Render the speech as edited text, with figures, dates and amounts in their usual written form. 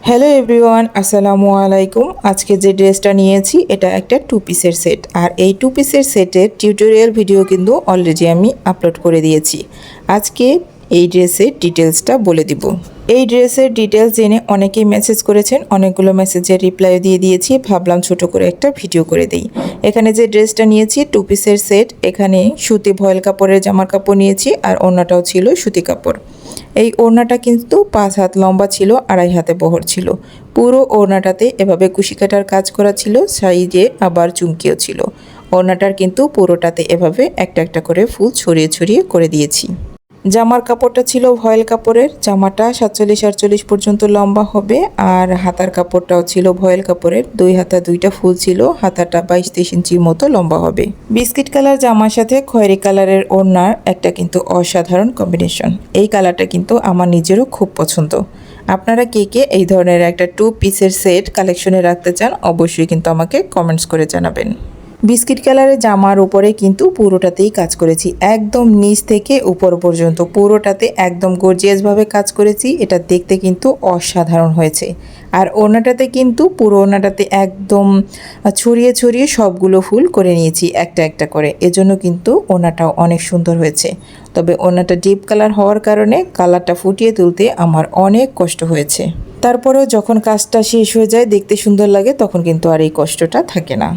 Hello everyone, আসসালামু আলাইকুম। আজকে যে ড্রেসটা নিয়েছি এটা একটা টু পিসের সেট, আর এই টু পিসের সেটের টিউটোরিয়াল ভিডিও কিন্তু অলরেডি আমি আপলোড করে দিয়েছি। আজকে এই ড্রেসের ডিটেলসটা বলে দিব। এই ড্রেসের ডিটেলস জেনে অনেকেই মেসেজ করেছেন, অনেকগুলো মেসেজের রিপ্লাই দিয়ে দিয়েছি। ভাবলাম ছোট করে একটা ভিডিও করে দিই। এখানে যে ড্রেসটা নিয়েছি টু পিসের সেট, এখানে সুতি ভয়েল কাপড়ের জামার কাপড় নিয়েছি, আর ওড়নাটাও ছিল সুতি কাপড়। এই ওড়নাটা কিন্তু 5 হাত লম্বা ছিল, 2.5 হাতে বহর ছিল। পুরো ওড়নাটাতে এভাবে কুশি কাটার কাজ করা ছিল, সাইডে আবার চুমকিও ছিল। ওড়নাটার কিন্তু পুরোটাতে এভাবে একটা একটা করে ফুল ছড়িয়ে ছড়িয়ে করে দিয়েছি। জামার কাপড়টা ছিল ভয়েল কাপড়ের, জামাটা 47-48 পর্যন্ত লম্বা হবে, আর হাতার কাপড়টাও ছিল ভয়েল কাপড়ের। 2 হাতা 2টা ফুল ছিল, হাতাটা 22-23 ইঞ্চির মতো লম্বা হবে। বিস্কিট কালার জামার সাথে খয়েরি কালারের ওড়নার একটা কিন্তু অসাধারণ কম্বিনেশন। এই কালারটা কিন্তু আমার নিজেরও খুব পছন্দ। আপনারা কে কে এই ধরনের একটা টু পিসের সেট কালেকশনে রাখতে চান অবশ্যই কিন্তু আমাকে কমেন্টস করে জানাবেন। বিস্কিট কালারের জামার উপরে কিন্তু পুরোটাতেই কাজ করেছি, একদম নিচ থেকে উপর পর্যন্ত পুরোটাতে একদম গর্জিয়াসভাবে কাজ করেছি। এটা দেখতে কিন্তু অসাধারণ হয়েছে। আর ওড়নাটাতে কিন্তু পুরো ওড়নাটাতে একদম ছড়িয়ে ছড়িয়ে সবগুলো ফুল করে নিয়েছি একটা একটা করে, এজন্য কিন্তু ওড়নাটাও অনেক সুন্দর হয়েছে। তবে ওড়নাটা ডিপ কালার হওয়ার কারণে কালারটা ফুটিয়ে তুলতে আমার অনেক কষ্ট হয়েছে। তারপরেও যখন কাজটা শেষ হয়ে যায়, দেখতে সুন্দর লাগে, তখন কিন্তু আর এই কষ্টটা থাকে না।